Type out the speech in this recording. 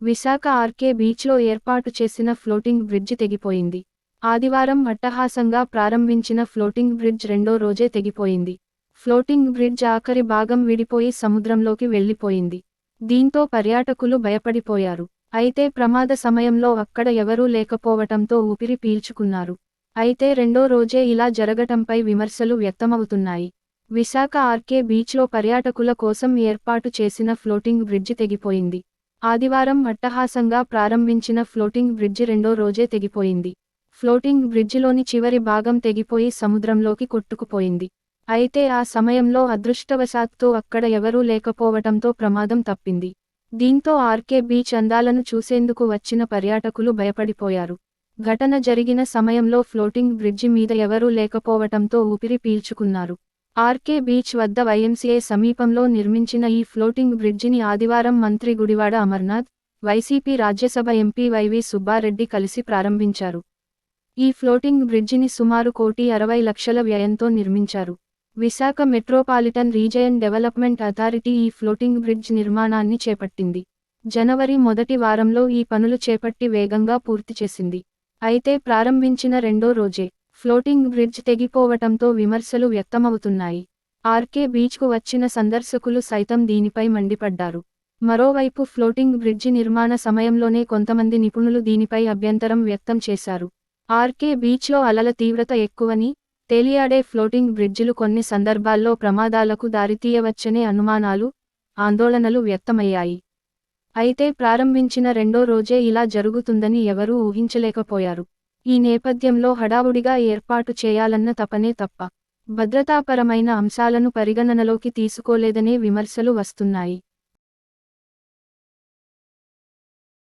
Visakha RK బీచ్లో ఏర్పాటు చేసిన ఫ్లోటింగ్ బ్రిడ్జ్ తెగిపోయింది. ఆదివారం అట్టహాసంగా ప్రారంభించిన ఫ్లోటింగ్ బ్రిడ్జ్ రెండో రోజే తెగిపోయింది. ఫ్లోటింగ్ బ్రిడ్జ్ ఆఖరి భాగం విడిపోయి సముద్రంలోకి వెళ్లిపోయింది. దీంతో పర్యాటకులు భయపడిపోయారు. అయితే ప్రమాద సమయంలో అక్కడ ఎవరూ లేకపోవటంతో ఊపిరి పీల్చుకున్నారు. అయితే రెండో రోజే ఇలా జరగటంపై విమర్శలు వ్యక్తమవుతున్నాయి. విశాఖ ఆర్కే బీచ్లో పర్యాటకుల కోసం ఏర్పాటు చేసిన ఫ్లోటింగ్ బ్రిడ్జ్ తెగిపోయింది. ఆదివారం అట్టహాసంగా ప్రారంభించిన ఫ్లోటింగ్ బ్రిడ్జి రెండో రోజే తెగిపోయింది. ఫ్లోటింగ్ బ్రిడ్జిలోని చివరి భాగం తెగిపోయి సముద్రంలోకి కొట్టుకుపోయింది. అయితే ఆ సమయంలో అదృష్టవశాత్తు అక్కడ ఎవరూ లేకపోవటంతో ప్రమాదం తప్పింది. దీంతో ఆర్కే బీచ్ అందాలను చూసేందుకు వచ్చిన పర్యాటకులు భయపడిపోయారు. ఘటన జరిగిన సమయంలో ఫ్లోటింగ్ బ్రిడ్జి మీద ఎవరూ లేకపోవటంతో ఊపిరి పీల్చుకున్నారు. ఆర్కే బీచ్ వద్ద వైఎంసీఏ సమీపంలో నిర్మించిన ఈ ఫ్లోటింగ్ బ్రిడ్జిని ఆదివారం మంత్రి గుడివాడ అమర్నాథ్, వైసీపీ రాజ్యసభ ఎంపీ వైవి సుబ్బారెడ్డి కలిసి ప్రారంభించారు. ఈ ఫ్లోటింగ్ బ్రిడ్జిని సుమారు 1,60,00,000 వ్యయంతో నిర్మించారు. Visakha metropolitan region development authority ఈ ఫ్లోటింగ్ బ్రిడ్జ్ నిర్మాణాన్ని చేపట్టింది. జనవరి మొదటి వారంలో ఈ పనులు చేపట్టి వేగంగా పూర్తి చేసింది. అయితే ప్రారంభించిన రెండో రోజే ఫ్లోటింగ్ బ్రిడ్జ్ తెగిపోవటంతో విమర్శలు వ్యక్తమవుతున్నాయి. ఆర్కే బీచ్కు వచ్చిన సందర్శకులు సైతం దీనిపై మండిపడ్డారు. మరోవైపు ఫ్లోటింగ్ బ్రిడ్జి నిర్మాణ సమయంలోనే కొంతమంది నిపుణులు దీనిపై అభ్యంతరం వ్యక్తం చేశారు. ఆర్కే బీచ్లో అలల తీవ్రత ఎక్కువని, తేలియాడే ఫ్లోటింగ్ బ్రిడ్జిలు కొన్ని సందర్భాల్లో ప్రమాదాలకు దారితీయవచ్చనే అనుమానాలు, ఆందోళనలు వ్యక్తమయ్యాయి. అయితే ప్రారంభించిన రెండో రోజే ఇలా జరుగుతుందని ఎవరూ ఊహించలేకపోయారు. ఈ నేపథ్యంలో హడావుడిగా ఏర్పాటు చేయాలన్న తపనే తప్ప భద్రతాపరమైన అంశాలను పరిగణనలోకి తీసుకోలేదనే విమర్శలు వస్తున్నాయి.